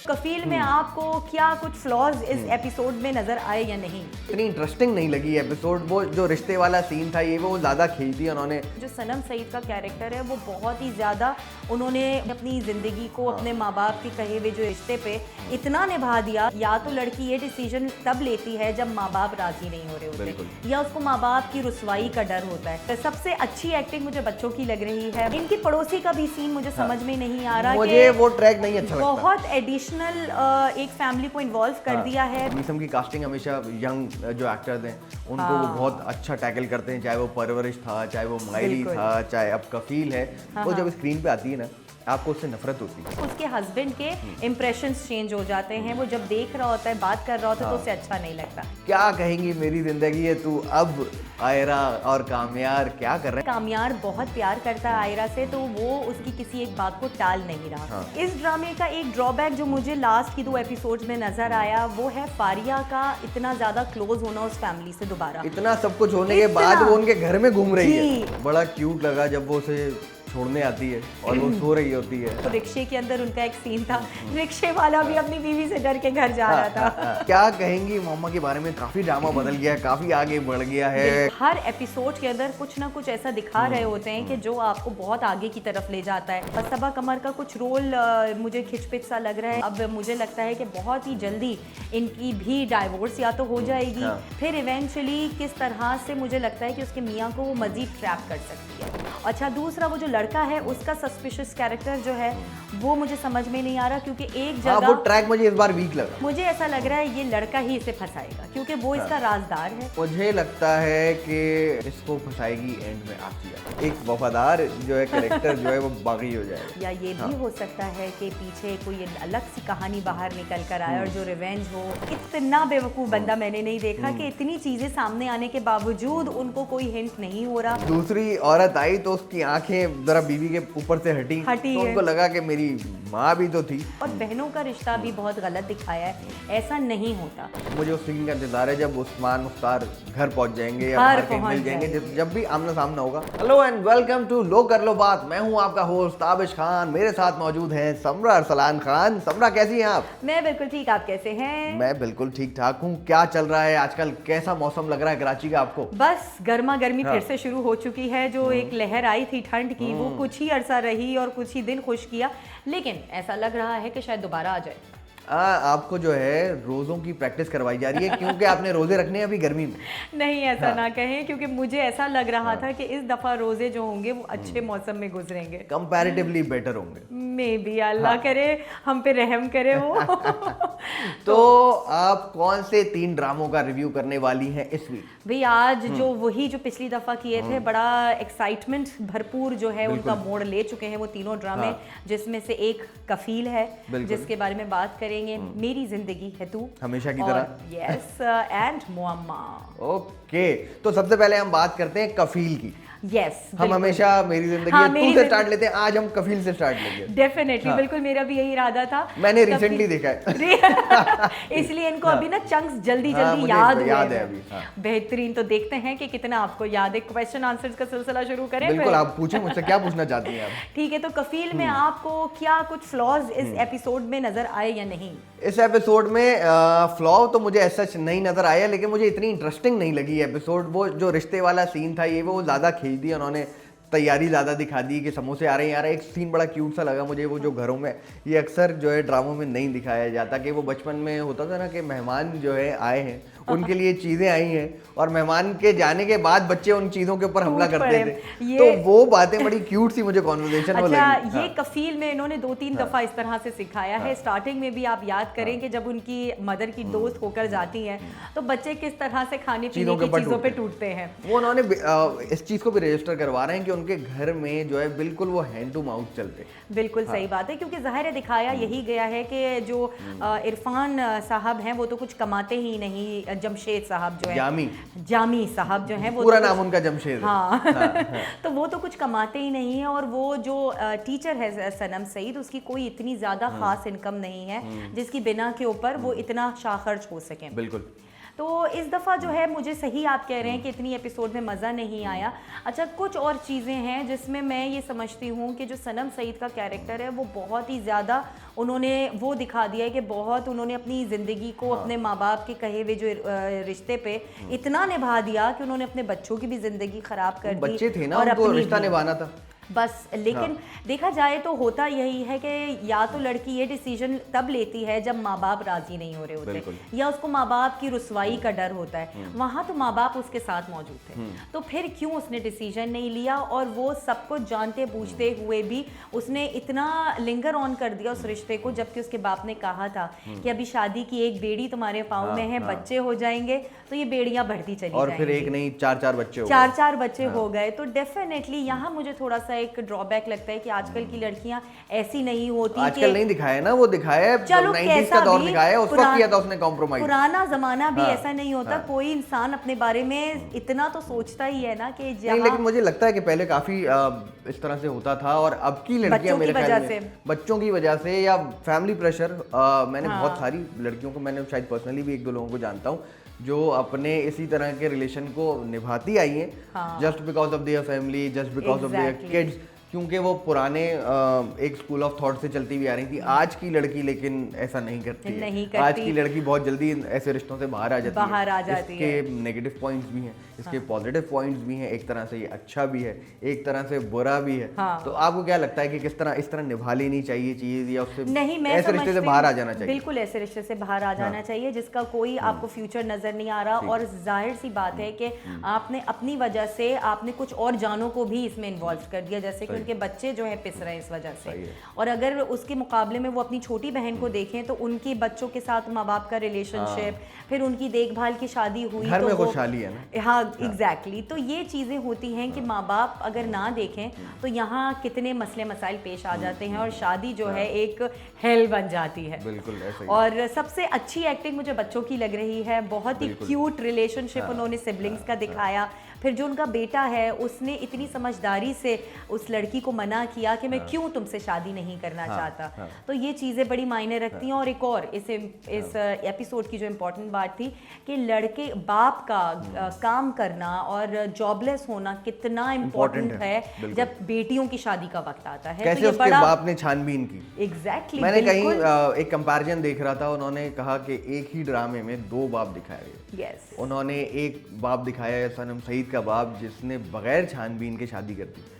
कफील में आपको क्या कुछ फ्लॉज इस एपिसोड में नजर आए या नहीं? इतनी इंटरेस्टिंग नहीं लगी एपिसोड। वो जो रिश्ते वाला सीन था ये वो ज़्यादा खींच दिया उन्होंने। जो सनम सईद का कैरेक्टर है वो बहुत ही ज़्यादा उन्होंने अपनी ज़िंदगी को अपने माँ बाप के कहे हुए जो रिश्ते पे इतना निभा दिया। या तो लड़की ये डिसीजन तब लेती है जब माँ बाप राजी नहीं हो रहे होते या उसको माँ बाप की रुसवाई का डर होता है। तो सबसे अच्छी एक्टिंग मुझे बच्चों की लग रही है। इनकी पड़ोसी का भी सीन मुझे समझ में नहीं आ रहा, मुझे वो ट्रैक नहीं अच्छा लगता। बहुत एडिशनल एक फैमिली को इन्वॉल्व कर दिया है। मीसम की कास्टिंग हमेशा यंग जो एक्टर्स हैं उनको वो बहुत अच्छा टैकल करते हैं, चाहे वो परवरिश था, चाहे वो मायली था, चाहे अब कफील है। वो जब स्क्रीन पे आती है ना आपको उससे नफरत होती है। उसके हस्बैंड के इम्प्रेशंस चेंज हो जाते हैं। वो जब देख रहा होता है, बात कर रहा होता है तो उसे अच्छा नहीं लगता। क्या कहेंगी मेरी जिंदगी है तू, अब आयरा और कामयार क्या कर रहे हैं? कामयार बहुत प्यार करता है आयरा से, तो वो उसकी किसी एक बात को टाल नहीं रहा। इस ड्रामे का एक ड्रॉबैक जो मुझे लास्ट की 2 एपिसोड्स में नजर आया वो है फारिया का इतना ज्यादा क्लोज होना उस फैमिली से दोबारा। इतना सब कुछ होने के बाद वो उनके घर में घूम रही है। बड़ा क्यूट लगा जब वो उसे छोड़ने आती है और वो सो रही होती है। तो रिक्शे के अंदर उनका एक सीन था, रिक्शे वाला भी अपनी बीवी से डर के घर जा रहा था। क्या कहेंगी मोमा के बारे में? काफी ड्रामा बदल गया है, काफी आगे बढ़ गया है। हर एपिसोड के अंदर कुछ ना कुछ ऐसा दिखा रहे होते हैं कि जो आपको बहुत आगे की तरफ ले जाता है। सबा कमर का कुछ रोल मुझे खिचपिच सा लग रहा है। अब मुझे लगता है कि बहुत ही जल्दी इनकी भी डाइवोर्स या तो हो जाएगी, फिर इवेंचुअली किस तरह से मुझे लगता है कि उसके मियाँ को वो मजीद ट्रैप कर सकती है। अच्छा, दूसरा वो जो लड़का है उसका सस्पिशियस कैरेक्टर जो है वो मुझे समझ में नहीं आ रहा, क्योंकि एक जगह वो ट्रैक मुझे इस बार वीक लगा। मुझे ऐसा लग रहा है ये लड़का ही इसे फंसाएगा क्योंकि वो इसका राजदार है। मुझे लगता है कि इसको फंसाएगी एंड में आसिया। एक वफादार जो है कैरेक्टर जो है वो बागी हो जाएगा। या ये भी हो सकता है कि पीछे कोई अलग सी कहानी बाहर निकल कर आए और जो रिवेंज हो। इतना बेवकूफ बंदा मैंने नहीं देखा कि इतनी चीजें सामने आने के बावजूद उनको कोई हिंट नहीं हो रहा। दूसरी औरत आई तो उसकी आंखें जरा बीवी के ऊपर से हटी तो उनको लगा कि मेरी माँ भी तो थी। और बहनों का रिश्ता भी बहुत गलत दिखाया है, ऐसा नहीं होता। मुझे उस सीन का इंतजार है जब उस्मान मुख्तार घर पहुंच जाएंगे या बाहर कहीं मिल जाएंगे, जब भी आमना सामना होगा। Hello and welcome to low कर लो बात। मैं हूं आपका होस्ट ताबिश खान। मेरे साथ मौजूद हैं समरा अरसलान खान। समरा कैसी हैं आप? मैं बिल्कुल ठीक, आप कैसे हैं? मैं बिल्कुल ठीक ठाक हूँ। क्या चल रहा है आजकल? कैसा मौसम लग रहा है कराची का आपको? बस गर्मा गर्मी फिर से शुरू हो चुकी है। जो एक लहर आई थी ठंड की वो कुछ ही अरसा रही और कुछ ही दिन खुश किया, लेकिन ऐसा लग रहा है कि शायद दोबारा आ जाए। आपको जो है रोज़ों की प्रैक्टिस करवाई जा रही है क्योंकि आपने रोज़े रखने हैं अभी गर्मी में। नहीं, ऐसा ना कहें, क्योंकि मुझे ऐसा लग रहा था कि इस दफ़ा रोज़े जो होंगे वो अच्छे मौसम में गुजरेंगे, कंपैरेटिवली बेटर होंगे। मे बी अल्लाह करे हम पे रहम करे वो। तो आप कौन से 3 ड्रामों का रिव्यू करने वाली हैं इस वीक? भाई आज जो वही जो पिछली दफ़ा किए थे, बड़ा एक्साइटमेंट भरपूर जो है उनका मोड़ ले चुके हैं वो तीनों ड्रामे, जिसमें से एक कफील है जिसके बारे में बात करेंगे। मेरी जिंदगी है तू, हमेशा की तरह, यस, एंड मुअम्मा। ओके, तो सबसे पहले हम बात करते हैं कफील की। यस, हम हमेशा मेरी जिंदगी है तू से स्टार्ट लेते हैं, आज हम कफील से स्टार्ट लेंगे। डेफिनेटली, बिल्कुल मेरा भी यही इरादा था। मैंने रिसेंटली देखा है इसलिए इनको अभी ना चंक्स जल्दी याद है अभी। बेहतरीन, तो देखते हैं कि कितना आपको याद है। क्वेश्चन आंसर्स का सिलसिला शुरू करें? बिल्कुल, आप पूछें मुझसे, क्या पूछना चाहती हैं आप? ठीक है, तो कफील में आपको क्या कुछ फ्लॉज इस एपिसोड में नजर आए या नहीं? इस एपिसोड में फ्लॉ तो मुझे ऐसा नहीं नजर आया, लेकिन मुझे इतनी इंटरेस्टिंग नहीं लगी एपिसोड। वो जो रिश्ते वाला सीन था ये वो ज़्यादा खींच दिया उन्होंने, तैयारी ज़्यादा दिखा दी कि समोसे आ रहे हैं यार। एक सीन बड़ा क्यूट सा लगा मुझे, वो जो घरों में ये अक्सर जो है ड्रामों में नहीं दिखाया जाता, कि वो बचपन में होता था ना कि मेहमान जो है आए हैं उनके लिए चीज़ें आई हैं और मेहमान के जाने के बाद बच्चे उन चीज़ों के ऊपर हमला करते थे। तो वो बातें बड़ी क्यूट सी मुझे कॉन्वर्सेशन में लगी। ये कफील में इन्होंने 2-3 दफ़ा इस तरह से सिखाया है। स्टार्टिंग में भी आप याद करें कि जब उनकी मदर की दोस्त होकर जाती हैं तो बच्चे किस तरह से खाने पीने की चीज़ों पे टूटते हैं। वो उन्होंने इस चीज़ को भी रजिस्टर करवा रहे हैं कि उनके घर में जो है बिल्कुल वो हैंड टू माउथ चलते। बिल्कुल सही बात है, क्योंकि ज़ाहिर है दिखाया यही गया है कि जो इरफान साहब हैं वो तो कुछ कमाते ही नहीं। जमशेद साहब जो है, जामी साहब जो हैं, वो पूरा नाम उनका जमशेद है। हाँ। तो वो तो कुछ कमाते ही नहीं है। और वो जो टीचर है सनम सईद, उसकी कोई इतनी ज़्यादा खास इनकम नहीं है जिसकी बिना के ऊपर वो इतना शाह खर्च हो सके। बिल्कुल। तो इस दफ़ा जो है मुझे सही आप कह रहे हैं कि इतनी एपिसोड में मज़ा नहीं आया। अच्छा, कुछ और चीज़ें हैं जिसमें मैं ये समझती हूँ कि जो सनम सईद का कैरेक्टर है वो बहुत ही ज़्यादा उन्होंने वो दिखा दिया है कि बहुत उन्होंने अपनी ज़िंदगी को अपने माँ बाप के कहे हुए जो रिश्ते पे इतना निभा दिया कि उन्होंने अपने बच्चों की भी ज़िंदगी ख़राब कर दी। बच्चे थे ना, और उनको अपनी रिश्ता भी। निभाना था। बस, लेकिन देखा जाए तो होता यही है कि या तो लड़की ये डिसीजन तब लेती है जब माँ बाप राजी नहीं हो रहे होते, या उसको माँ बाप की रुसवाई का डर होता है। वहाँ तो माँ बाप उसके साथ मौजूद थे, तो फिर क्यों उसने डिसीजन नहीं लिया? और वो सब कुछ जानते बूझते हुए भी उसने इतना लिंगर ऑन कर दिया उस रिश्ते को, जबकि उसके बाप ने कहा था कि अभी शादी की एक बेड़ी तुम्हारे पाँव में है, बच्चे हो जाएंगे तो ये बेड़ियां बढ़ती चली और फिर जाएंगी। एक नहीं, चार बच्चे हो गए। चार बच्चे हो गए। तो डेफिनेटली यहाँ मुझे थोड़ा सा एक ड्रॉबैक लगता है कि आजकल की लड़कियां ऐसी नहीं होती। आजकल नहीं दिखाया ना, वो दिखाया है चलो 90s का दौर दिखाया है, उस वक्त किया था उसने कॉम्प्रोमाइज। पुराना जमाना भी ऐसा नहीं होता। कोई इंसान अपने बारे में इतना तो सोचता ही है ना कि नहीं, लेकिन मुझे लगता है कि पहले काफी इस तरह से होता था, और अब की लड़कियां मेरे ख्याल में बच्चों की वजह से या फैमिली प्रेशर, मैंने बहुत सारी लड़कियों को, मैंने शायद पर्सनली भी 1-2 लोगों को जानता हूँ जो अपने इसी तरह के रिलेशन को निभाती आई हैं just because of their family, just because of their kids, क्योंकि वो पुराने एक स्कूल ऑफ थॉट से चलती हुई आ रही थी। आज की लड़की लेकिन ऐसा नहीं करती है। आज की लड़की बहुत जल्दी ऐसे रिश्तों से बाहर आ जाती है। इसके नेगेटिव पॉइंट्स भी हैं, इसके पॉजिटिव पॉइंट्स भी हैं। एक तरह से ये अच्छा भी है, एक तरह से बुरा भी है। तो आपको क्या लगता है कि किस तरह इस तरह निभा लेनी चाहिए चीज, या उससे नहीं, मैं ऐसे रिश्ते से बाहर आ जाना चाहिए? बिल्कुल ऐसे रिश्ते से बाहर आ जाना चाहिए जिसका कोई आपको फ्यूचर नजर नहीं आ रहा। और जाहिर सी बात है कि आपने अपनी वजह से आपने कुछ और जानों को भी इसमें इन्वॉल्व कर दिया, जैसे कि उनके बच्चे जो है पिस रहे हैं इस वजह से। और अगर उसके मुकाबले में वो अपनी छोटी बहन को देखें तो उनके बच्चों के साथ माँ बाप का रिलेशनशिप, फिर उनकी देखभाल की शादी हुई, घर तो में खुशहाली है ना। हाँ, एग्जैक्टली। तो ये चीज़ें होती हैं कि माँ बाप अगर ना देखें तो यहाँ कितने मसले मसाइल पेश आ जाते हैं और शादी जो है एक हेल बन जाती है। बिल्कुल ऐसे ही। और सबसे अच्छी एक्टिंग मुझे बच्चों की लग रही है। बहुत ही क्यूट रिलेशनशिप उन्होंने सिबलिंग्स का दिखाया। फिर जो उनका बेटा है उसने इतनी समझदारी से उस लड़की को मना किया कि मैं क्यों तुमसे शादी नहीं करना चाहता। तो ये चीज़ें बड़ी मायने रखती हैं। और एक और इस एपिसोड की जो इम्पोर्टेंट बात थी कि लड़के बाप का काम करना और जॉबलेस होना कितना इम्पोर्टेंट है जब बेटियों की शादी का वक्त आता है। कैसे तो ये उसके बाप ने छानबीन की। एग्जैक्टली। मैंने कहीं एक कंपैरिजन देख रहा था, उन्होंने कहा कि एक ही ड्रामे में 2 बाप दिखाए गए। यस। उन्होंने एक बाप दिखाया है सनम सईद का बाप जिसने बगैर छानबीन के शादी कर दी।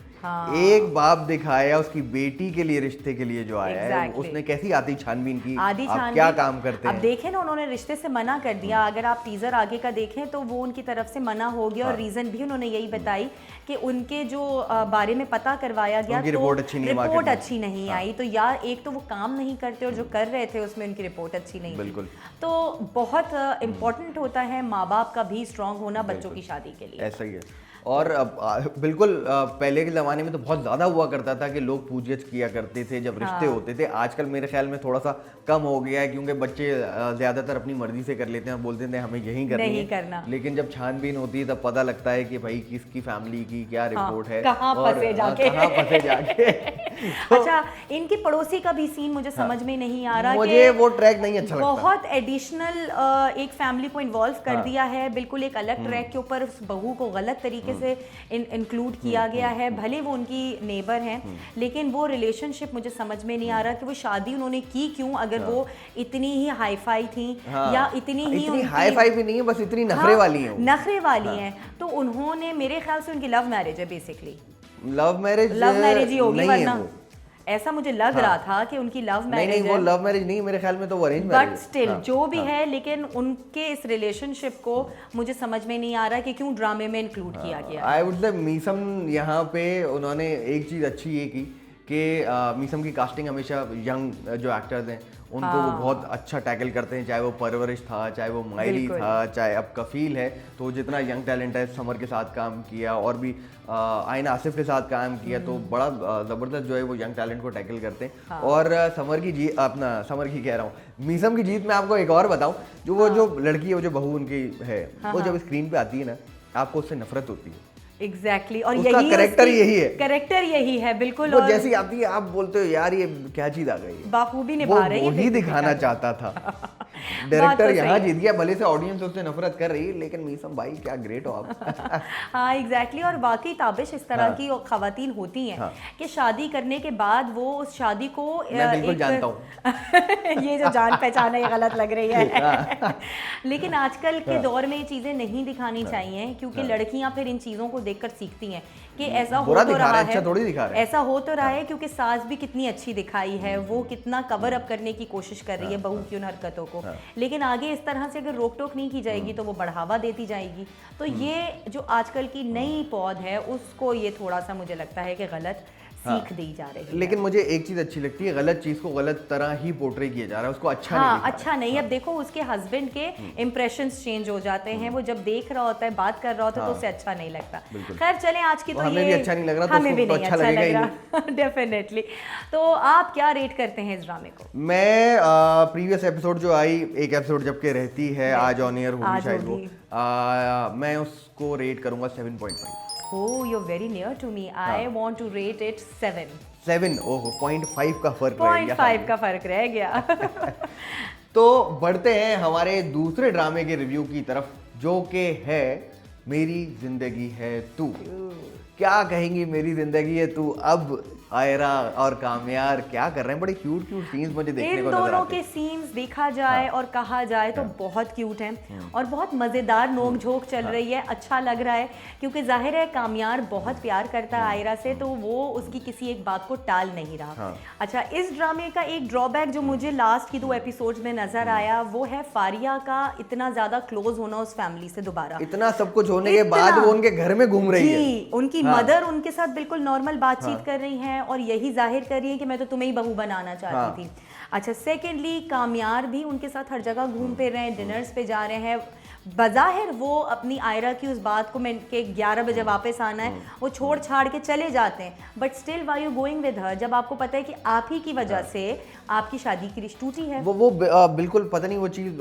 एक बाप दिखाया उसकी बेटी के लिए, रिश्ते के लिए जो आया है, उसने कैसी आधी छानबीन की, आप क्या काम करते हैं। अब देखें ना, उन्होंने रिश्ते से मना कर दिया। अगर आप टीजर आगे का देखें तो वो उनकी तरफ से मना हो गया। और रीजन भी उन्होंने यही बताई कि उनके जो बारे में पता करवाया गया तो रिपोर्ट अच्छी नहीं आई। तो यार, एक तो वो काम नहीं करते और जो कर रहे थे उसमें उनकी रिपोर्ट अच्छी नहीं थी। तो बहुत इम्पोर्टेंट होता है माँ बाप का भी स्ट्रांग होना बच्चों की शादी के लिए। ऐसा ही है। और बिल्कुल पहले के ज़माने में तो बहुत ज़्यादा हुआ करता था कि लोग पूछ-गछ किया करते थे जब रिश्ते होते थे। आजकल मेरे ख्याल में थोड़ा सा कम हो गया है, क्योंकि बच्चे ज़्यादातर अपनी मर्जी से कर लेते हैं और बोलते हैं हमें यही करनी है। लेकिन जब छानबीन होती है तब पता लगता है कि भाई किसकी फैमिली की क्या रिपोर्ट है, कहाँ फंसे जाके। अच्छा, इनकी पड़ोसी का भी सीन मुझे समझ में नहीं आ रहा। मुझे वो ट्रैक नहीं अच्छा लगता। बहुत एडिशनल एक फैमिली को इन्वॉल्व कर दिया है, बिल्कुल एक अलग ट्रैक के ऊपर उस बहू को गलत तरीके से इंक्लूड किया गया है। भले वो उनकी नेबर हैं, लेकिन वो रिलेशनशिप मुझे समझ में नहीं आ रहा कि वो शादी उन्होंने की क्यों, अगर वो इतनी ही हाई फाई थी या इतनी हाई फाई भी नहीं है, बस इतनी नखरे वाली हैं। नखरे वाली हैं। तो उन्होंने, मेरे ख्याल से उनकी लव मैरिज है बेसिकली। लव मैरिज ही होगी, वरना ऐसा मुझे लग रहा था कि उनकी लव मैरिज नहीं, वो लव मैरिज नहीं, मेरे ख्याल में तो वो अरेंज मैरिज। बट स्टिल जो भी है, लेकिन उनके इस रिलेशनशिप को मुझे समझ में नहीं आ रहा कि क्यों ड्रामे में इंक्लूड किया गया। आई वुड से मीसम यहाँ पे उन्होंने एक चीज़ अच्छी ये की कि मीसम की कास्टिंग हमेशा यंग जो एक्टर्स हैं उनको वो बहुत अच्छा टैकल करते हैं, चाहे वो परवरिश था, चाहे वो माइली था, चाहे अब कफील है। तो जितना यंग टैलेंट है, समर के साथ काम किया और भी आयन आसिफ के साथ काम किया, तो बड़ा ज़बरदस्त जो है वो यंग टैलेंट को टैकल करते हैं। और समर की कह रहा हूँ, मीसम की जीत में आपको एक और बताऊँ, जो लड़की है, जो बहू उनकी है, वो जब स्क्रीन पे आती है ना, आपको उससे नफरत होती है। एग्जैक्टली। और उसका कैरेक्टर यही है बिल्कुल। वो जैसी आती है आप बोलते हो यार ये क्या चीज आ गई, बाखूबी निभा रही है, वही दिखाना चाहता था। डायरेक्टर तो यहाँ सही है। जीत गया, भले से ऑडियंस उससे नफरत कर रही है, लेकिन मीसम भाई क्या ग्रेट हो आप। हाँ एग्जैक्टली और वाकई ताबिश इस तरह हाँ। की खवातीन होती हैं हाँ। कि शादी करने के बाद वो उस शादी को मैं बिल्कुल जानता हूँ। ये जो जान पहचान है ये गलत लग रही है। हाँ। लेकिन आजकल के हाँ। दौर में ये चीज़ें नहीं दिखानी चाहिए, क्योंकि हाँ। लड़कियां फिर इन चीज़ों को देखकर सीखती हैं कि ऐसा हो बुरा तो दिखा रहा रहे हैं, है, अच्छा थोड़ी दिखा रहे हैं। ऐसा हो तो रहा है, क्योंकि सास भी कितनी अच्छी दिखाई है, वो कितना कवर अप करने की कोशिश कर रही है बहू की उन हरकतों को, लेकिन आगे इस तरह से अगर रोक टोक नहीं की जाएगी तो वो बढ़ावा देती जाएगी। तो ये जो आजकल की नई पौध है उसको ये थोड़ा सा मुझे लगता है कि गलत सीख दी जा रही है। लेकिन मुझे एक चीज अच्छी लगती है, गलत चीज को गलत तरह ही पोर्ट्रे किया जा रहा है, उसको अच्छा नहीं हाँ दिखा अच्छा नहीं। अब देखो उसके हस्बैंड के इम्प्रेशंस चेंज हो जाते हैं, वो जब देख रहा होता है, बात कर रहा होता है तो उसे अच्छा नहीं लगता। खैर चलें, आज की तो हमें ये भी अच्छा नहीं लग रहा, तो हमें उसको भी तो नहीं अच्छा अच्छा लगेगा लग ही रहा डेफिनेटली। तो आप क्या रेट करते हैं इस ड्रामे को? मैं प्रीवियस एपिसोड जो आई, एक एपिसोड जबकि रहती है, आज ऑन एयर होगी आज शायद वो, होगी। मैं उसको रेट करूंगा 7.5। Oh, you're very near to me. I want to rate it 7. 7, ओहो 0.5 का फर्क रह गया। 0.5 का फर्क रह गया। तो बढ़ते हैं हमारे दूसरे ड्रामे के रिव्यू की तरफ, जो कि है मेरी जिंदगी है तू। क्या कहेंगी मेरी जिंदगी है तू? अब आयरा और कामयार क्या कर रहे हैं? बड़े क्यूट क्यूट सीन्स मुझे देखने इन को नजर दोनों आते के हैं। सीन्स देखा जाए और कहा जाए तो बहुत क्यूट हैं और बहुत मज़ेदार नोक झोंक चल रही है। अच्छा लग रहा है क्योंकि जाहिर है कामयार बहुत प्यार करता है आयरा से, तो वो उसकी किसी एक बात को टाल नहीं रहा। अच्छा, इस ड्रामे का एक ड्रॉबैक जो मुझे लास्ट की 2 एपिसोड्स में नजर आया वो है फारिया का इतना ज्यादा क्लोज होना उस फैमिली से दोबारा। इतना सब कुछ होने के बाद वो उनके घर में घूम रही है। जी, उनकी मदर उनके साथ बिल्कुल नॉर्मल बातचीत कर रही हैं और यही जाहिर कर रही है कि मैं तो तुम्हें ही बहू बनाना चाहती थी। अच्छा, सेकेंडली कामयार भी उनके साथ हर जगह घूम फिर रहे हैं, डिनर्स पे जा रहे हैं। बज़ाहिर वो अपनी आयरा की उस बात को, मैं के 11 बजे वापस आना है, वो छोड़ छाड़ के चले जाते हैं, but still why you going with her, जब आपको पता है कि आप ही की वजह से आपकी शादी की रिश्ते टूटी है। वो बिल्कुल पता नहीं वो चीज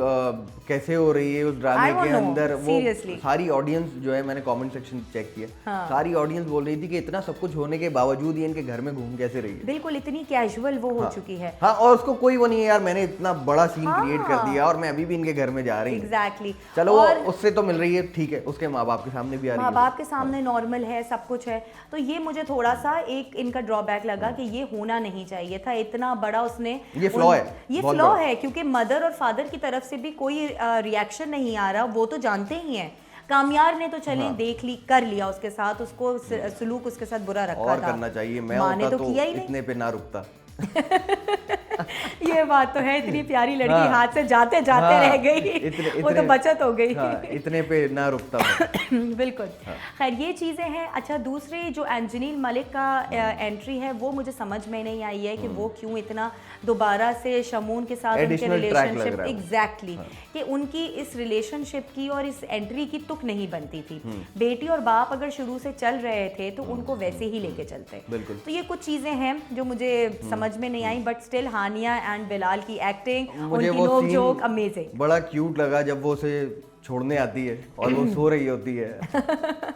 कैसे हो रही है उस ड्रामे के अंदर। वो सारी ऑडियंस जो है, मैंने कमेंट सेक्शन चेक किया, सारी ऑडियंस बोल रही थी कि इतना सब कुछ होने के बावजूद ये इनके घर में घूम कैसे रही है। बिल्कुल इतनी कैजुअल वो हो चुकी है। हाँ, और उसको कोई वो नहीं है यार, मैंने इतना बड़ा सीन क्रिएट कर दिया और मैं अभी भी इनके घर में जा रही हूँ। एग्जैक्टली। चलो उससे तो मिल रही है, ठीक है, उसके माँ बाप के सामने भी आ रही है, माँ बाप के सामने नॉर्मल है, सब कुछ है। तो ये मुझे थोड़ा सा एक इनका ड्रॉबैक लगा कि ये होना नहीं चाहिए था, इतना बड़ा उसने, ये फ्लॉ है, ये फ्लॉ है, क्योंकि मदर और फादर की तरफ से भी कोई रिएक्शन नहीं आ रहा। वो तो जानते ही हैं, कामयार ने तो चले देख ली, कर लिया उसके साथ, उसको सलूक उसके साथ बुरा रखा और था। करना चाहिए, मैं माँ ने होता तो किया ही नहीं। इतने पे ना रुकता। ये बात तो है, इतनी प्यारी लड़की हाथ से जाते जाते रह गई, वो तो बचत हो गई। इतने पे ना रुकता बिल्कुल। खैर ये चीज़ें हैं। अच्छा, दूसरी जो एंजनील मलिक का एंट्री है वो मुझे समझ में नहीं आई है कि वो क्यों इतना दोबारा से शमून के साथ उनके रिलेशनशिप, एग्जैक्टली, कि उनकी इस रिलेशनशिप की और इस एंट्री की तुक नहीं बनती थी। बेटी और बाप अगर शुरू से चल रहे थे तो उनको वैसे ही लेके चलते। तो ये कुछ चीज़ें हैं जो मुझे समझ में नहीं आई, but still Hania and Bilal की एक्टिंग, उनकी नोक जोक अमेजिंग। बड़ा क्यूट लगा जब वो उसे छोड़ने आती है और वो सो रही होती है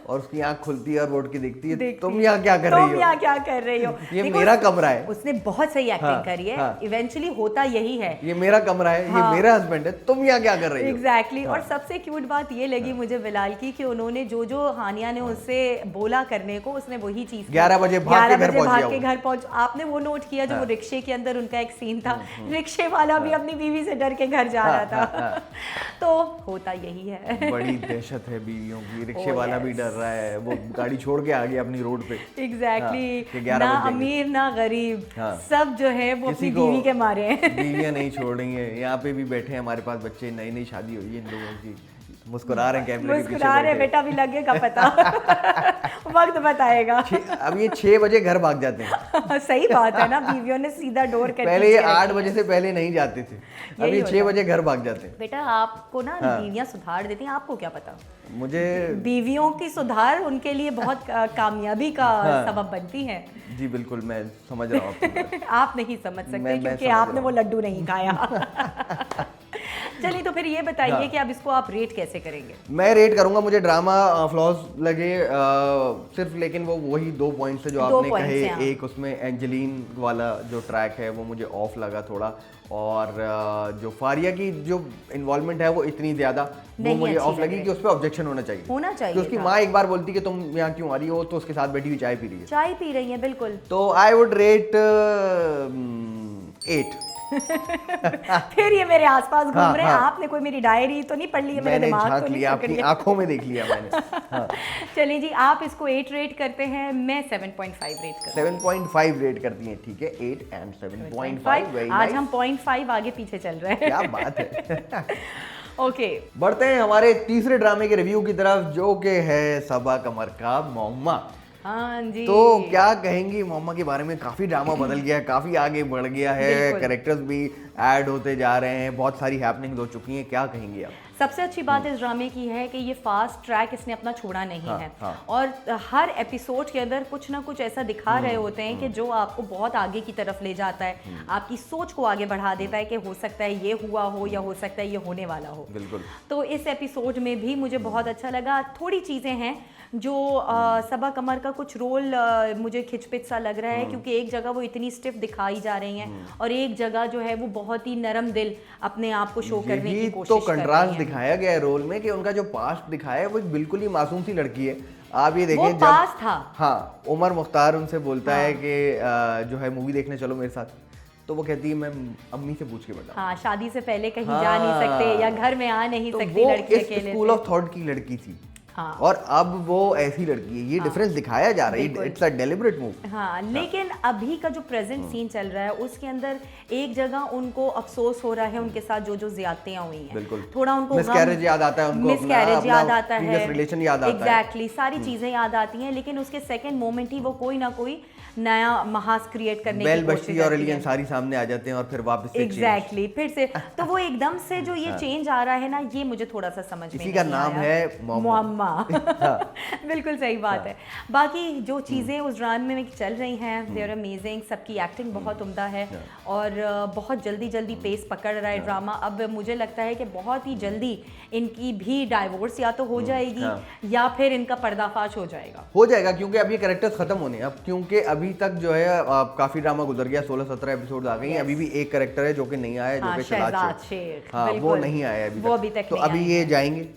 और उसकी आंख खुलती है और वो उठ के देखती है, तुम यहाँ क्या कर रही हो? तुम यहाँ क्या कर रही हो? ये मेरा कमरा है। उसने बहुत सही एक्टिंग करी है। इवेंचुअली होता यही है, ये मेरा कमरा है, ये मेरा हस्बैंड है, तुम यहाँ क्या कर रही हो? एग्जैक्टली। और सबसे क्यूट बात ये लगी मुझे बिलाल की कि उन्होंने जो जो हानिया ने उससे बोला करने को, उसने वही चीज 11 बजे भाग के घर पहुंच। आपने वो नोट किया जो वो रिक्शे के अंदर उनका एक सीन था, रिक्शे वाला भी अपनी बीवी से डर के घर जा रहा था। तो होता यही है। बड़ी दहशत है बीवियों की, रिक्शे वाला भी डर रहा है, वो गाड़ी छोड़ के आ गया अपनी रोड पे। एग्जैक्टली। ना अमीर ना गरीब, सब जो है वो अपनी बीवी के मारे हैं। बीवियां नहीं छोड़ रही हैं। यहाँ पे भी बैठे हैं हमारे पास बच्चे, नई नई शादी हुई है इन लोगों की, मुस्कुरा रहे हैं कैमरे के पीछे, मुस्कुरा रहे, बेटा भी लगेगा पता। वक्त बताएगा। अब ये 6 बजे घर भाग जाते हैं। सही बात है ना, बीवियों ने सीधा डोर कर, पहले ये 8 बजे से पहले नहीं जाते थे, अब ये 6 बजे घर भाग जाते हैं। बेटा आपको ना बीवियां सुधार देती हैं, आपको क्या पता? मुझे बीवियों की सुधार उनके लिए बहुत कामयाबी का सबब बनती है। जी बिल्कुल, मैं समझ रहा हूँ। आप नहीं समझ सकते क्योंकि आपने वो लड्डू नहीं खाया। चलिए तो फिर ये बताइए कि अब इसको आप रेट कैसे करेंगे? मैं रेट करूंगा, मुझे ड्रामा फ्लॉज लगे सिर्फ, लेकिन वो वही 2 पॉइंट्स है जो आपने कहे। एक उसमें एंजेलिन वाला जो ट्रैक है वो मुझे ऑफ लगा थोड़ा, और जो फारिया की जो इन्वॉल्वमेंट है वो इतनी ज्यादा वो मुझे ऑफ लगी कि उस पर ऑब्जेक्शन होना चाहिए कि उसकी माँ एक बार बोलती कि तुम यहाँ क्यों आ रही हो, तो उसके साथ बैठी हुई चाय पी रही है बिल्कुल। तो आई वुड रेट 8। फिर ये मेरे आसपास घूम रहे हैं। आपने कोई मेरी डायरी तो नहीं पढ़ ली है? मेरे दिमाग तो नहीं आपकी आंखों में देख लिया मैंने। हाँ। चलिए जी, आप इसको 8 रेट करते हैं, मैं 7.5 रेट करती हूँ। 7.5 रेट करती हैं, ठीक है। 8 and 7.5। आज हम 0.5 आगे पीछे चल रहे हैं। क्या बात है। ओके, बढ़ते हैं हमारे तीसरे ड्रामे के रिव्यू की तरफ, जो कि है सबा कमर का मोहम्मा। हाँ जी। तो क्या कहेंगी मोहम्मा के बारे में? काफी ड्रामा बदल गया है, काफी आगे बढ़ गया है, कैरेक्टर्स भी ऐड होते जा रहे हैं, बहुत सारी हैपनिंग्स हो चुकी हैं। क्या कहेंगी आप? सबसे अच्छी बात इस ड्रामे की है कि ये फास्ट ट्रैक इसने अपना छोड़ा नहीं है। और हर एपिसोड के अंदर कुछ ना कुछ ऐसा दिखा रहे होते हैं कि जो आपको बहुत आगे की तरफ ले जाता है, आपकी सोच को आगे बढ़ा देता है कि हो सकता है ये हुआ हो या हो सकता है ये होने वाला हो। बिल्कुल। तो इस एपिसोड में भी मुझे बहुत अच्छा लगा। थोड़ी चीज़ें हैं जो सबा कमर का कुछ रोल मुझे खिचपिच सा लग रहा है, क्योंकि एक जगह वो इतनी स्टिफ दिखाई जा रही हैं और एक जगह जो है वो बहुत ही नरम दिल अपने आप को शो करने की कोशिश तो कंट्रास्ट दिखाया गया है रोल में कि उनका जो पास्ट दिखाया है वो एक बिल्कुल ही मासूम सी लड़की है। आप ये देखें, जब पास था, हाँ, उमर मुख्तार उनसे बोलता है कि जो है मूवी देखने चलो मेरे साथ, तो वो कहती है मैं अम्मी से पूछ के बता। हाँ, शादी से पहले कहीं जा नहीं सकते या घर में आ नहीं सकती लड़की अकेले। स्कूल ऑफ थॉट की लड़की थी। हाँ। और अब वो ऐसी लड़की है, ये डिफरेंस दिखाया जा रहा है। It's a deliberate move. हाँ, लेकिन अभी का जो प्रेजेंट सीन चल रहा है उसके अंदर एक जगह उनको अफसोस हो रहा है उनके साथ जो जो हुई हैं। बिल्कुल। थोड़ा उनको मिसकैरेज याद आता है, उनको मिसकैरेज याद आता है, रिलेशन याद आता है। एग्जैक्टली, सारी चीजें याद आती हैं, लेकिन उसके सेकंड मोमेंट ही वो कोई ना कोई नया महास क्रिएट करने की कोशिश करती है। और अली अंसारी सामने आ जाते हैं और फिर वापस से एग्जैक्टली फिर से तो वो एकदम से जो ये चेंज आ रहा है ना, ये मुझे थोड़ा सा समझ में इसी का नाम है मोहम्मा। बिल्कुल सही बात है। बाकी जो चीज़ें उस ड्रामे में चल रही हैं, दे आर अमेजिंग। सबकी एक्टिंग बहुत उम्दा है और बहुत जल्दी जल्दी पेस पकड़ रहा है ड्रामा। अब मुझे लगता है कि बहुत ही जल्दी इनकी भी डाइवोर्स या तो हो जाएगी या फिर इनका पर्दाफाश हो जाएगा, क्योंकि अब ये कैरेक्टर्स खत्म होने हैं। अब क्योंकि अभी तक जो है काफी ड्रामा गुजर गया, 16-17 एपिसोड आ गई हैं। अभी भी एक कैरेक्टर है जो कि नहीं आया, जो कि शहजाद शेख। हाँ, वो नहीं आया अभी तक। तो अभी ये जाएंगे,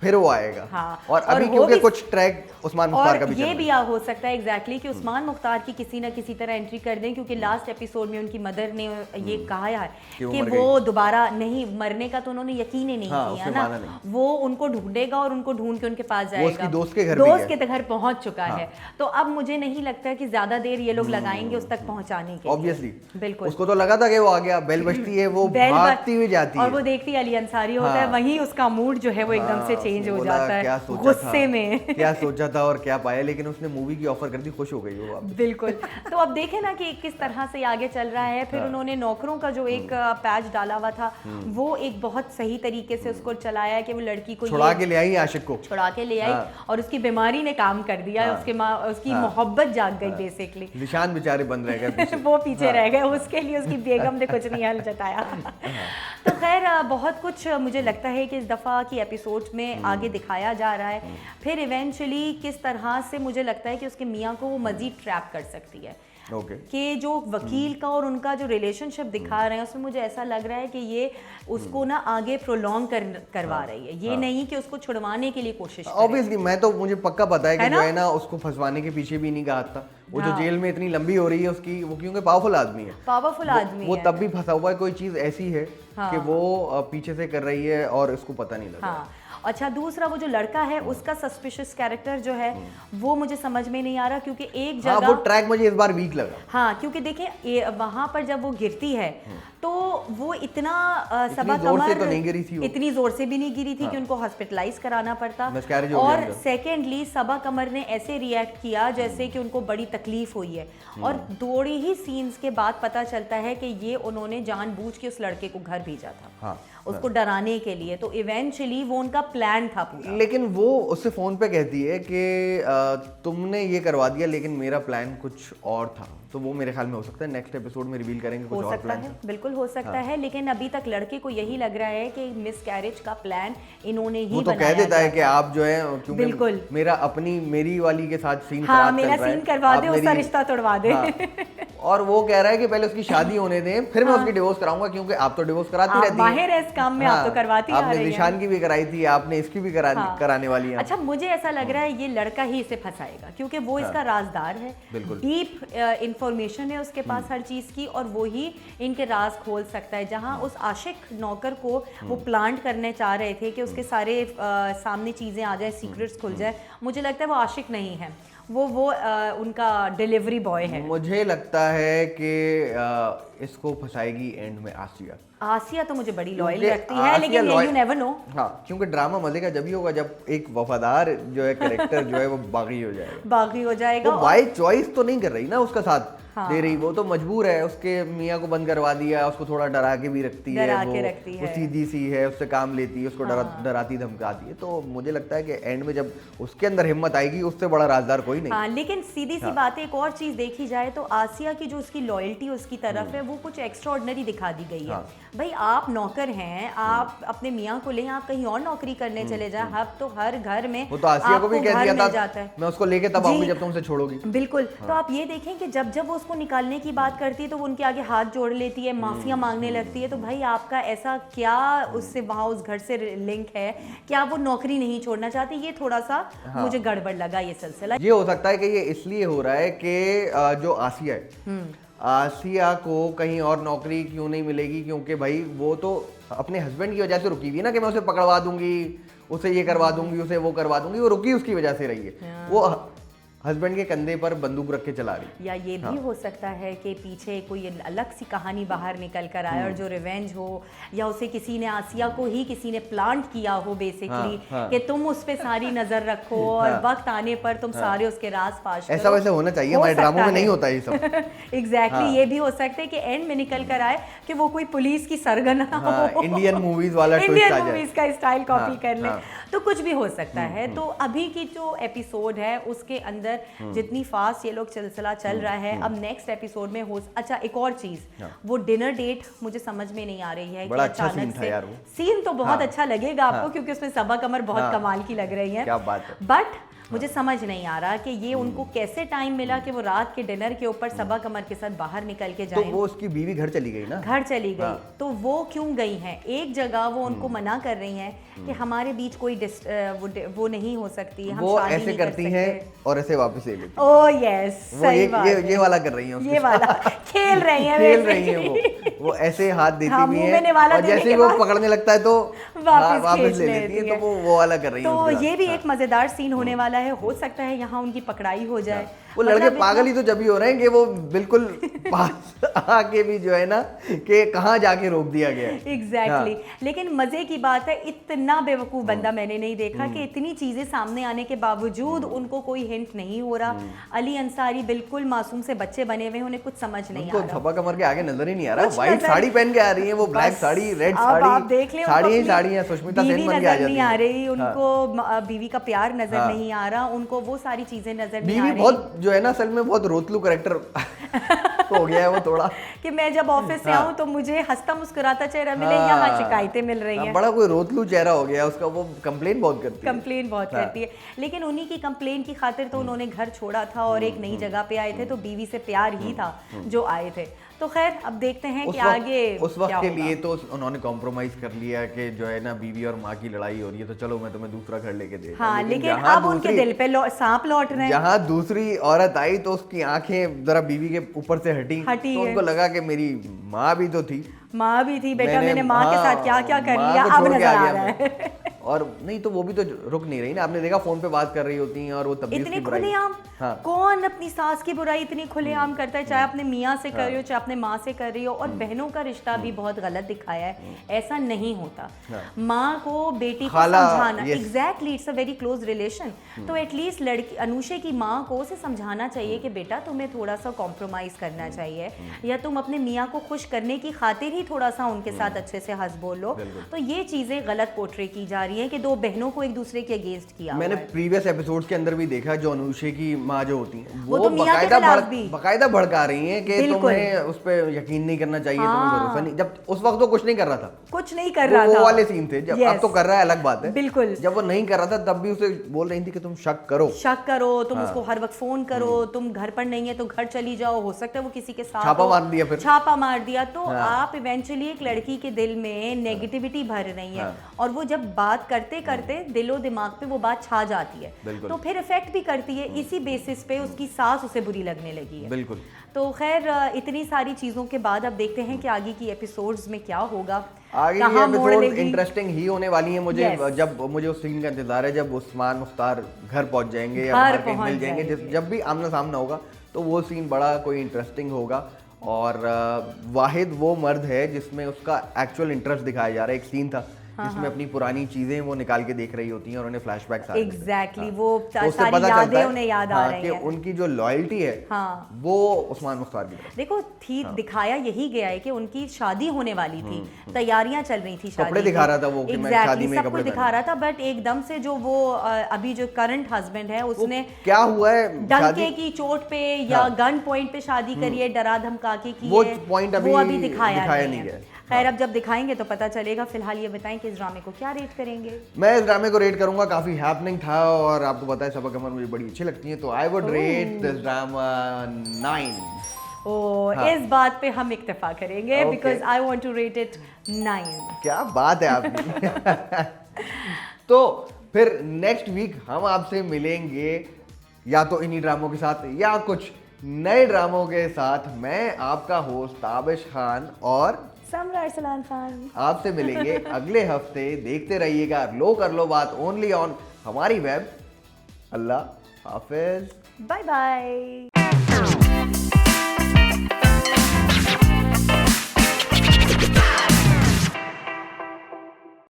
फिर वो आएगा। हाँ, और अभी क्योंकि कुछ ट्रैक उस्मान मुख्तार का भी ये भी हो सकता है एग्जैक्टली कि उस्मान मुख्तार की किसी ना किसी तरह एंट्री कर दें, क्योंकि लास्ट एपिसोड में उनकी मदर ने ये कहा है कि वो दोबारा नहीं मरने का, तो उन्होंने यकीन ही नहीं किया ना। वो उनको ढूंढेगा और उनको ढूंढ के उनके पास जाएगा। दोस्त के घर पहुंच चुका है। तो अब मुझे नहीं लगता कि ज्यादा देर ये लोग लगाएंगे उस तक पहुंचाने के। ऑब्वियसली, बिल्कुल। उसको तो लगा था कि वो आ गया, बेल बजती है, वो भागती हुई जाती है और वो देखती अली अंसारी होता है, वहीं उसका मूड जो है वो एकदम से चेंज हो जाता है गुस्से में। क्या सोचा था और क्या पाया, लेकिन उसने मूवी की ऑफर कर दी, खुश हो गई वो। बिल्कुल। तो अब देखें ना कि किस तरह से आगे चल रहा है। फिर उन्होंने नौकरों का जो एक पैच डाला हुआ था, वो एक बहुत सही तरीके से उसको चलाया है कि वो लड़की को छुड़ा के ले आई, आशिक को छुड़ा के ले आई और उसकी बीमारी ने काम कर दिया। उसकी मोहब्बत जाग गई बेसिकली। निशान बेचारे बंद रह गए, वो पीछे रह गए। उसके लिए उसकी बेगम ने कुछ नहीं हल जताया। तो खैर बहुत कुछ मुझे लगता है कि इस दफ़ा की एपिसोड में आगे दिखाया जा रहा है। फिर इवेंचुअली किस तरह से मुझे लगता है कि उसके मियाँ को वो मजीद ट्रैप कर सकती है। कि जो वकील का और उनका जो रिलेशनशिप दिखा रहे हैं, उसमें मुझे ऐसा लग रहा है कि ये उसको ना आगे प्रोलॉन्ग करवा रही है। ये नहीं कि उसको छुड़वाने के लिए कोशिश करे। ऑब्वियसली, मुझे पक्का पता है कि जो है ना उसको फंसवाने के पीछे भी नहीं कहा था। वो जो जेल में इतनी लंबी हो रही है उसकी, वो क्योंकि पावरफुल आदमी है, वो तब भी फंसा हुआ है। कोई चीज ऐसी है कि वो पीछे से कर रही है और उसको पता नहीं लगा। अच्छा, दूसरा वो जो लड़का है उसका सस्पिशियस कैरेक्टर जो है वो मुझे समझ में नहीं आ रहा, क्योंकि एक जगह वो ट्रैक मुझे इस बार वीक लगा। हाँ, क्योंकि देखिए वहां पर जब वो गिरती है तो वो इतना सबा कमर तो नहीं गिरी थी, इतनी जोर से भी नहीं गिरी थी कि उनको हॉस्पिटलाइज कराना पड़ता। और सेकेंडली सबा कमर ने ऐसे रिएक्ट किया जैसे कि उनको बड़ी तकलीफ हुई है। और थोड़ी ही सीन्स के बाद पता चलता है कि ये उन्होंने जानबूझ के उस लड़के को घर भेजा था, उसको डराने के लिए। तो इवेंचुअली वो उनका प्लान था पूरा। लेकिन वो उससे फोन पे कहती है कि तुमने ये करवा दिया, लेकिन मेरा प्लान कुछ और था। तो वो मेरे ख्याल में हो सकता है नेक्स्ट एपिसोड में रिवील करेंगे कुछ हो और सकता प्लान है, बिल्कुल हो सकता है, लेकिन अभी तक लड़के को यही लग रहा है कि मिस कैरेज का प्लान इन्होंने ही वो तो बनाया कह देता है गया कि था। आप जो है क्योंकि बिल्कुल। मेरी वाली के साथ सीन हाँ, खराब मेरा चल रहा है, सीन करवा आप दे, उसका मेरी- रिश्ता तोड़वा दे। हाँ, और वो कह रहा है कि पहले उसकी शादी होने दें फिर मैं उसकी डिवोर्स कराऊंगा, क्योंकि आप तो डिवोर्स कराती आप रहती माहिर है इस काम में, आप तो करवाती आ आपने रही हैं। निशान की भी कराई थी, आपने इसकी भी कराने वाली है। अच्छा, मुझे ऐसा लग रहा है ये लड़का ही इसे फंसाएगा, क्योंकि वो इसका राजदार है, बिल्कुल। डीप इंफॉर्मेशन है उसके पास हर चीज की, और वो ही इनके राज खोल सकता है। जहां उस आशिक नौकर को वो प्लांट करने चाह रहे थे कि उसके सारे सामने चीजें आ जाए, सीक्रेट्स खुल जाए, मुझे लगता है वो आशिक नहीं है, वो उनका डिलीवरी बॉय है। मुझे लगता है कि इसको फंसाएगी एंड में आसिया। आसिया तो मुझे बड़ी लॉयल क्योंकि लगती है, आसिया लेकिन लॉयल- यू नेवर नो। हाँ, क्योंकि ड्रामा मजे का जब ही होगा जब एक वफादार जो है कैरेक्टर जो है वो बागी हो जाएगा। बागी हो जाएगा। वो बाय चॉइस तो नहीं कर रही ना उसका साथ हाँ। दे रही, वो तो मजबूर है, उसके मियाँ को बंद करवा दिया, उसको थोड़ा डरा के भी रखती है, डरा वो के रखती है। वो सीधी सी है, उससे काम लेती है, उसको डराती धमकाती है। तो मुझे लगता है कि एंड में जब उसके अंदर हिम्मत आएगी उससे बड़ा राजदार कोई नहीं। हाँ, लेकिन सीधी सी बात है, एक और चीज देखी जाए तो आसिया की जो उसकी लॉयल्टी उसकी तरफ है वो कुछ एक्स्ट्राऑर्डिनरी दिखा दी गई है। हाँ। भाई, आप नौकर हैं, आप अपने मियाँ को लें, आप कहीं और नौकरी करने चले जाए, अब तो हर घर में वो तो आसिया को भी आपको कह घर दिया मिल था, जाता है। मैं उसको लेके तब जी। आऊंगी जब तुम उसे छोड़ोगी। बिल्कुल। तो आप ये देखें कि जब जब वो उसको निकालने की बात करती है तो वो उनके आगे हाथ जोड़ लेती है, माफिया मांगने लगती है। तो भाई, आपका ऐसा क्या उससे वहां उस घर से लिंक है कि आप वो नौकरी नहीं छोड़ना चाहते? ये थोड़ा सा मुझे गड़बड़ लगा ये सिलसिला। ये हो सकता है कि ये इसलिए हो रहा है कि जो आसिया है, आसिया को कहीं और नौकरी क्यों नहीं मिलेगी, क्योंकि भाई वो तो अपने हस्बैंड की वजह से रुकी हुई है ना, कि मैं उसे पकड़वा दूंगी, उसे ये करवा दूंगी, उसे वो करवा दूंगी। वो रुकी उसकी वजह से रही है, वो हस्बैंड के कंधे पर बंदूक रख के चला रही। या ये भी हो सकता है कि पीछे कोई अलग सी कहानी बाहर निकल कर आए और जो रिवेंज हो, या उसे किसी ने, आसिया को ही किसी ने प्लांट किया हो बेसिकली, कि तुम उस पे सारी नजर रखो और वक्त आने पर तुम सारे उसके राज फाश करो। ऐसा वैसे होना चाहिए, हमारे ड्रामों में नहीं होता ये सब। एग्जैक्टली। ये भी हो सकता है कि एंड में निकल कर आए कि वो कोई पुलिस की सरगना हो, इंडियन मूवीज वाला twist आ इंडियन जाए। मूवीज का स्टाइल कॉपी कर ले, हाँ। तो कुछ भी हो सकता है। तो अभी की जो एपिसोड है उसके अंदर जितनी फास्ट ये लोग सिलसिला चल रहा है, अब नेक्स्ट एपिसोड में हो। अच्छा, एक और चीज, वो डिनर डेट मुझे समझ में नहीं आ रही है। बड़ा कि अच्छा अचानक सीन था से यार वो। सीन तो बहुत अच्छा लगेगा आपको, क्योंकि उसमें सबा कमर बहुत कमाल की लग रही है। क्या बात है। बट मुझे समझ नहीं आ रहा कि ये उनको कैसे टाइम मिला कि वो रात के डिनर के ऊपर सबा कमर के साथ बाहर निकल के तो जाएं। वो उसकी बीवी घर चली गई ना, घर चली गई, तो वो क्यों गई हैं? एक जगह वो उनको मना कर रही हैं कि हमारे बीच कोई वो नहीं हो सकती, हम वो शादी ऐसे नहीं कर करती सकते। हैं और ऐसे वापस ले लेती ओह यस, वो सही बात है। ये वाला कर रही हैं उसके ये वाला खेल रही हैं, खेल रही हैं basically। वो ऐसे हाथ देती हाँ, भी मुंह में हैं निवाला और देने जैसे के ही वो बाद पकड़ने लगता है तो वापस खींच ले लेती है। तो वो वाला कर रही हैं तो उसके साथ। ये भी एक मजेदार सीन होने वाला है। हो सकता है यहाँ उनकी पकड़ाई हो जाए। वो लड़के मतलब पागल ही तो जब भी हो रहे हैं कि वो बिल्कुल पास आके भी जो है ना कि कहाँ जाके रोक दिया गया है। एग्जैक्टली। लेकिन मजे की बात है, इतना बेवकूफ बंदा मैंने नहीं देखा कि इतनी चीजें सामने आने के बावजूद उनको कोई हिंट नहीं हो रहा। अली अंसारी बिल्कुल मासूम से बच्चे बने हुए, उन्हें कुछ समझ नहीं आ उनको रहा। थपा कमर के आगे नजर ही नहीं आ रहा। कुछ व्हाइट नजर- साड़ी पहन के आ रही है, वो ब्लैक बस साड़ी, रेड अब साड़ी, आप देख लें, साड़ी ही उनको साड़ी है। सुष्मिता बीवी सेन बन के आ नजर जाती नहीं आ है। रही उनको, बीवी का प्यार नजर नहीं आ रहा उनको, वो सारी चीजें नजर नहीं आ बीवी रही। बहुत जो है ना असल में बहुत रोतलू कैरेक्टर हो गया है वो थोड़ा। कि मैं जब ऑफिस से आऊं तो मुझे हंसता मुस्कुराता चेहरा मिले, यहाँ शिकायतें मिल रही हैं। बड़ा कोई रोतलू चेहरा हो गया उसका, वो कंप्लेन बहुत करती है। कंप्लेन बहुत करती है, लेकिन उन्हीं की कंप्लेन की खातिर तो उन्होंने घर छोड़ा था और एक नई जगह पे आए थे, तो बीवी से प्यार ही था जो आए थे। तो खैर, अब देखते हैं कि आगे उस वक्त क्या के होगा। लिए तो उन्होंने कॉम्प्रोमाइज कर लिया कि जो है ना बीवी और माँ की लड़ाई हो रही है तो चलो मैं तुम्हें दूसरा घर लेके देता हूं। हाँ, लेकिन जहाँ अब उनके दिल पे सांप लौट रहे हैं। जहाँ दूसरी औरत आई तो उसकी आंखें जरा बीवी के ऊपर से हटी हटी तो है। उनको लगा कि मेरी माँ भी तो थी, माँ भी थी बेटा, मैंने माँ के साथ क्या क्या कर माँ लिया, को अब छोड़ के नजर आ गया रहा मैं। है। और नहीं तो वो भी तो रुक नहीं रही ना, आपने देखा फोन पे बात कर रही होती हैं और वो तब भी इतने उसकी बुराई। खुलेआम हाँ। कौन अपनी सास की बुराई इतनी खुलेआम करता है, चाहे अपने मियाँ से कर रही हो, चाहे अपने माँ से कर रही हो। और बहनों का रिश्ता भी बहुत गलत दिखाया है, ऐसा नहीं होता। माँ को बेटी को खाला, समझाना, yes। Exactly, it's a very close relation. तो एटलीस्ट लड़की अनुषे की माँ को उसे समझाना चाहिए कि बेटा तुम्हें थोड़ा सा कॉम्प्रोमाइज करना चाहिए, या तुम अपने मियाँ को खुश करने की खातिर ही थोड़ा सा उनके साथ अच्छे से हंस बोल लो। तो ये चीजें गलत पोर्ट्रे की जा रही है। है कि दो बहनों को एक दूसरे के अगेंस्ट किया मैंने हुआ है। प्रीवियस एपिसोड्स के अंदर भी देखा, जो अनुषे की माँ जो होती हैं वो तो मियां के खिलाफ भी। बकायदा भड़का रही हैं कि बिल्कुल। तुम्हें उस पर यकीन नहीं करना चाहिए, तुम्हें हाँ। भरोसा नहीं। जब उस वक्त वो कुछ नहीं कर रहा था, कुछ नहीं कर रहा वो था, वाले सीन थे। जब अब Yes. तो कर रहा है अलग बात है, बिल्कुल। जब वो नहीं कर रहा था तब भी उसे बोल रही थी कि तुम शक करो, तुम उसको हर वक्त फोन करो, तुम घर पर नहीं है तो घर चली जाओ, हो सकता है वो किसी के साथ छापा हो। मार दिया फिर। छापा मार दिया तो आप इवेंचुअली एक लड़की के दिल में नेगेटिविटी भर रही है, और वो जब बात करते करते दिलो दिमाग पे वो बात छा जाती है, बिल्कुल। तो फिर इफेक्ट भी करती है। इसी बेसिस पे उसकी सास उसे बुरी लगने लगी है। बिल्कुल। तो खैर इतनी सारी चीजों के बाद अब देखते हैं कि आगे की एपिसोड्स में क्या होगा, आगे कहाँ की मोड़ एपिसोड लेगी। इंटरेस्टिंग ही होने वाली है। मुझे Yes. जब मुझे उस सीन का इंतजार है जब उस्मान मुख्तार घर पहुंच जाएंगे या घर बाहर कहीं पहुंच मिल जाएंगे, जाएंगे। जब भी आमना सामना होगा तो वो सीन बड़ा कोई इंटरेस्टिंग होगा। और वाहिद वो मर्द है जिसमें उसका एक्चुअल इंटरेस्ट दिखाया जा रहा है। एक सीन था जिसमें अपनी पुरानी चीजें वो निकाल के देख रही होती हैं और उन्हें फ्लैशबैक्स आ रहे हैं। एग्जैक्टली हाँ। वो तो उससे सारी पता चलता यादें है, उन्हें याद आ हाँ, रही कि हैं। उनकी जो लॉयल्टी है हाँ। वो उस्मान मुख्तार की तरफ। देखो थी दिखाया यही गया है कि उनकी शादी होने वाली थी, तैयारियां चल रही थी शादी कपड़े की। दिखा रहा था वो कि मैं शादी में सब कपड़े कुछ दिखा रहा था, बट एकदम से जो वो अभी जो करंट हस्बैंड है उसने क्या हुआ है डंके शादी की चोट पे या गन पॉइंट पे शादी करी है, डरा धमका के की वो है, point वो अभी अभी दिखाया नहीं गया है। है। खैर अब जब दिखाएंगे तो पता चलेगा। फिलहाल ये बताएं कि इस ड्रामे को क्या रेट करेंगे? मैं इस ड्रामे को रेट करूंगा, काफी हैपनिंग था और आपको पता है सबा कमर मुझे बड़ी अच्छी लगती है, तो I would rate this drama 9। इस बात पे हम इक्तफा करेंगे, Okay. Because I want to rate it 9। क्या बात है आपकी। तो फिर नेक्स्ट वीक हम आपसे मिलेंगे या तो इन्हीं ड्रामों के साथ या कुछ नए ड्रामों के साथ। मैं आपका होस्ट ताबिश खान और समरा अरसलान खान आपसे मिलेंगे अगले हफ्ते। देखते रहिएगा लो कर लो बात ओनली ऑन हमारी वेब। अल्लाह हाफिज, बाय बाय।